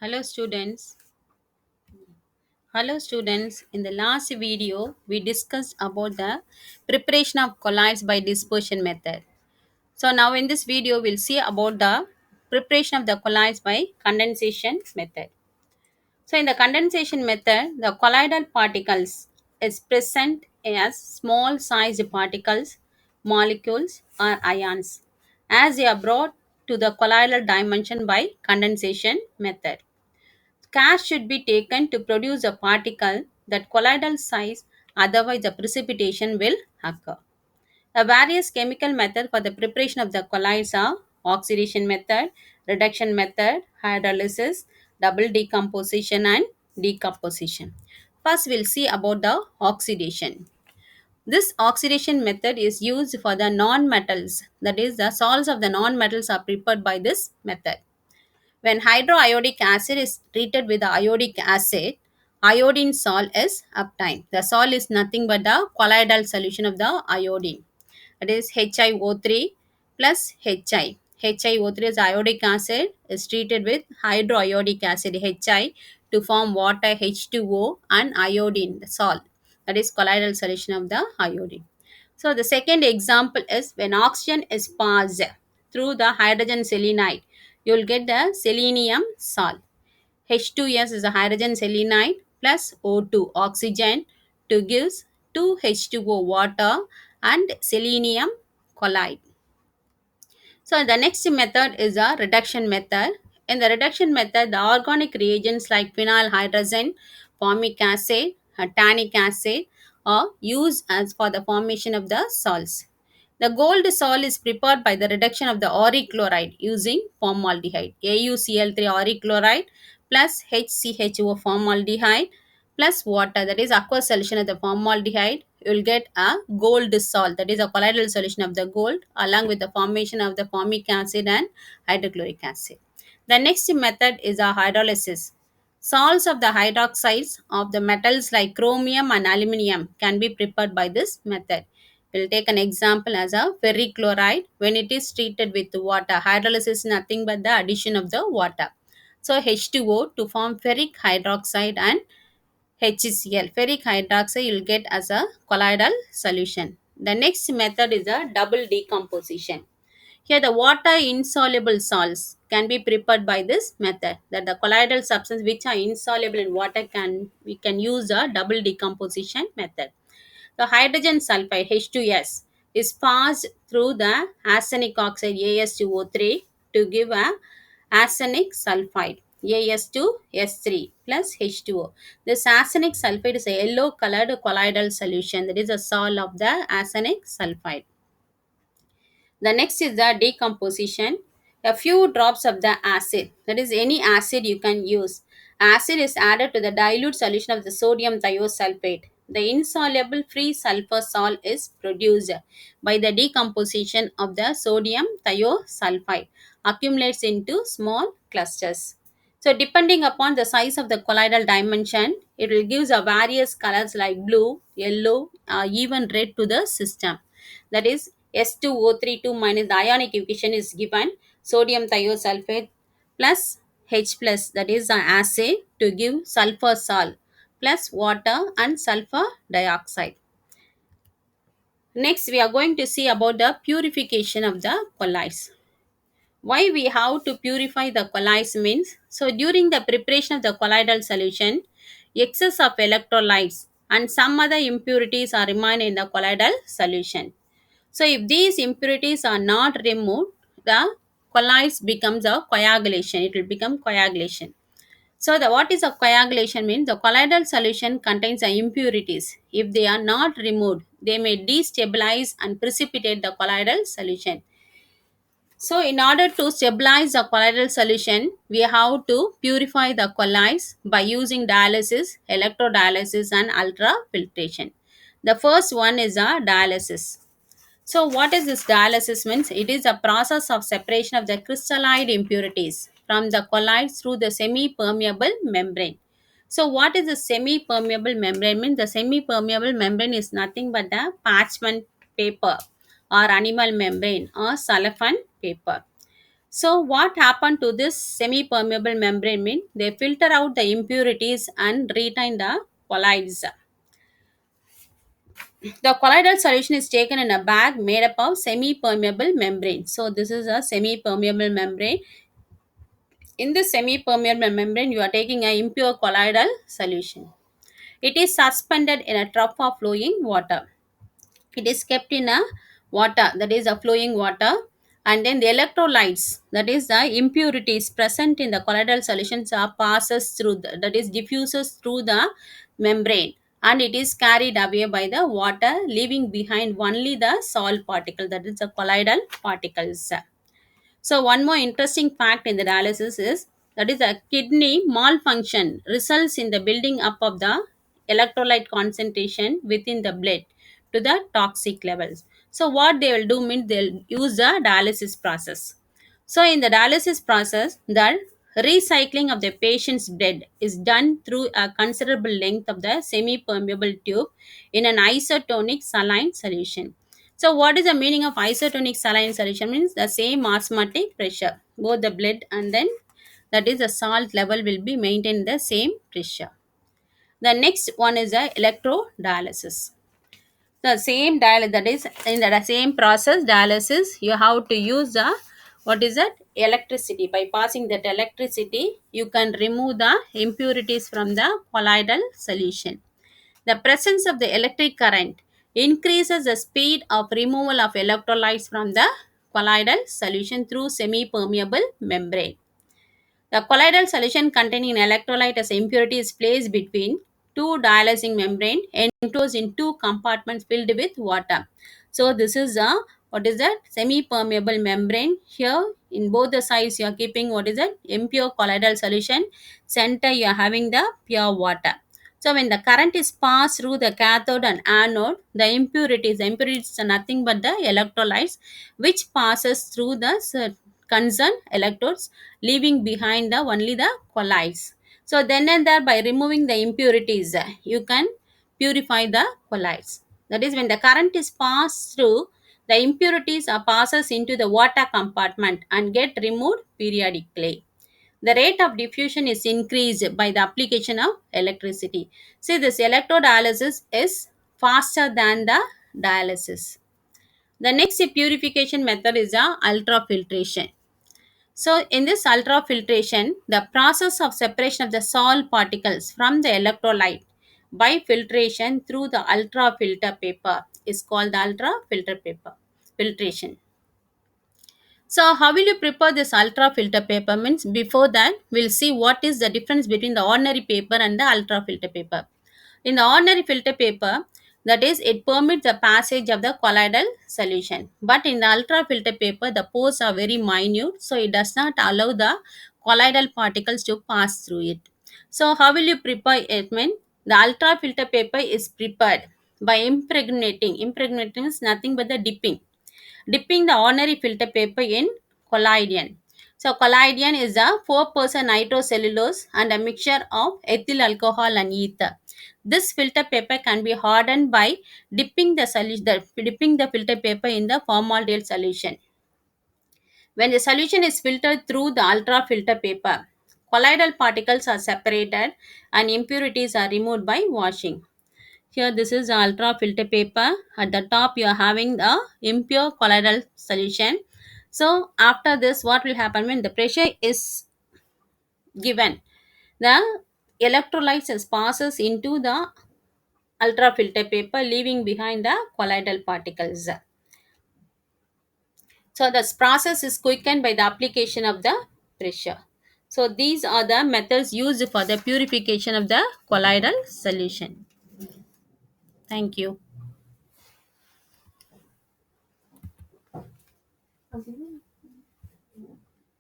Hello students. Hello students. In the last video, we discussed about the preparation of colloids by dispersion method. So now in this video, we'll see about the preparation of the colloids by condensation method. So in the condensation method, the colloidal particles is present as small sized particles, molecules or ions as they are brought to the colloidal dimension by condensation method. Care should be taken to produce a particle that colloidal size, otherwise the precipitation will occur. The various chemical methods for the preparation of the colloids are oxidation method, reduction method, hydrolysis, double decomposition and decomposition. First we'll see about the oxidation. This oxidation method is used for the non-metals, that is the salts of the non-metals are prepared by this method. When hydroiodic acid is treated with the iodic acid, iodine salt is obtained. The salt is nothing but the colloidal solution of the iodine. That is HiO3 plus Hi. HiO3 is iodic acid is treated with hydroiodic acid Hi to form water H2O and iodine, the salt. That is colloidal solution of the iodine. So the second example is when oxygen is passed through the hydrogen selenide, you will get the selenium salt. H2S is a hydrogen selenide plus O2 oxygen to gives 2H2O water and selenium colloid. So the next method is a reduction method. In the reduction method, the organic reagents like phenyl hydrazine, formic acid, tannic acid are used as for the formation of the salts. The gold salt is prepared by the reduction of the auric chloride using formaldehyde. AuCl3 auric chloride plus HCHO formaldehyde plus water, that is aqueous solution of the formaldehyde, you will get a gold salt, that is a colloidal solution of the gold along with the formation of the formic acid and hydrochloric acid. The next method is a hydrolysis. Salts of the hydroxides of the metals like chromium and aluminium can be prepared by this method. We'll take an example as a ferric chloride. When it is treated with water, hydrolysis is nothing but the addition of the water. So H2O to form ferric hydroxide and HCl. Ferric hydroxide you'll get as a colloidal solution. The next method is a double decomposition. Here the water insoluble salts can be prepared by this method. That the colloidal substance which are insoluble in water we can use a double decomposition method. The hydrogen sulfide H2S is passed through the arsenic oxide As2O3 to give a arsenic sulfide As2S3 plus H2O. This arsenic sulfide is a yellow colored colloidal solution, that is a salt of the arsenic sulfide. The next is the decomposition. A few drops of the acid, that is any acid you can use. Acid is added to the dilute solution of the sodium thiosulfate. The insoluble free sulfur salt is produced by the decomposition of the sodium thiosulfide, accumulates into small clusters. So depending upon the size of the colloidal dimension, it will give a various colors like blue, yellow, even red to the system. That is S2O32 minus the ionic equation is given sodium thiosulfate plus H plus, that is the acid, to give sulfur salt plus water and sulfur dioxide. Next we are going to see about the purification of the colloids. Why we have to purify the colloids means, so during the preparation of the colloidal solution, excess of electrolytes and some other impurities are remain in the colloidal solution. So if these impurities are not removed, the colloids becomes a coagulation. It will become coagulation. So the what is a coagulation means, the colloidal solution contains the impurities. If they are not removed, they may destabilize and precipitate the colloidal solution. So in order to stabilize the colloidal solution, we have to purify the colloids by using dialysis, electrodialysis and ultrafiltration. The first one is a dialysis. So what is this dialysis means? It is a process of separation of the crystalline impurities from the colloids through the semi-permeable membrane. So what is the semi-permeable membrane means? The semi-permeable membrane is nothing but the parchment paper or animal membrane or cellophane paper. So what happened to this semi-permeable membrane mean they filter out the impurities and retain the colloids. The colloidal solution is taken in a bag made up of semi-permeable membrane. So this is a semi-permeable membrane. In this semi-permeable membrane, you are taking a impure colloidal solution. It is suspended in a trough of flowing water. It is kept in a water, that is a flowing water, and then the electrolytes, that is the impurities present in the colloidal solutions, are passes through that is diffuses through the membrane, and it is carried away by the water, leaving behind only the salt particle, that is the colloidal particles. So one more interesting fact in the dialysis is that is a kidney malfunction results in the building up of the electrolyte concentration within the blood to the toxic levels. So what they will do means they'll use the dialysis process. So in the dialysis process, the recycling of the patient's blood is done through a considerable length of the semi-permeable tube in an isotonic saline solution. So what is the meaning of isotonic saline solution? Means the same osmotic pressure. Both the blood and then that is the salt level will be maintained the same pressure. The next one is the electrodialysis. The same dialysis, that is in the same process dialysis, you have to use the what is that electricity. By passing that electricity, you can remove the impurities from the colloidal solution. The presence of the electric current increases the speed of removal of electrolytes from the colloidal solution through semi-permeable membrane. The colloidal solution containing electrolyte as impurity is placed between two dialysing membrane enclosed in two compartments filled with water. So this is a what is that semi-permeable membrane. Here in both the sides you are keeping what is that impure colloidal solution. Center you are having the pure water. So when the current is passed through the cathode and anode, the impurities are nothing but the electrolytes which passes through the concerned electrodes, leaving behind the only the colloids. So then and there by removing the impurities, you can purify the colloids. That is when the current is passed through, the impurities are passes into the water compartment and get removed periodically. The rate of diffusion is increased by the application of electricity. See, this electrodialysis is faster than the dialysis. The next purification method is the ultrafiltration. So, in this ultrafiltration, the process of separation of the salt particles from the electrolyte by filtration through the ultrafilter paper is called the ultrafilter paper filtration. So, how will you prepare this ultra filter paper? Means before that, we'll see what is the difference between the ordinary paper and the ultra filter paper. In the ordinary filter paper, that is, it permits the passage of the colloidal solution. But in the ultra filter paper, the pores are very minute, so it does not allow the colloidal particles to pass through it. So, how will you prepare it? Mean the ultra filter paper is prepared by impregnating. Impregnating is nothing but the dipping the ordinary filter paper in collodion. So collodion is a 4% nitrocellulose and a mixture of ethyl alcohol and ether. This filter paper can be hardened by dipping the filter paper in the formaldehyde solution. When the solution is filtered through the ultra filter paper, colloidal particles are separated and impurities are removed by washing. Here this is the ultra filter paper. At the top you are having the impure colloidal solution. So after this what will happen when the pressure is given? The electrolytes is passes into the ultra filter paper leaving behind the colloidal particles. So this process is quickened by the application of the pressure. So these are the methods used for the purification of the colloidal solution. Thank you.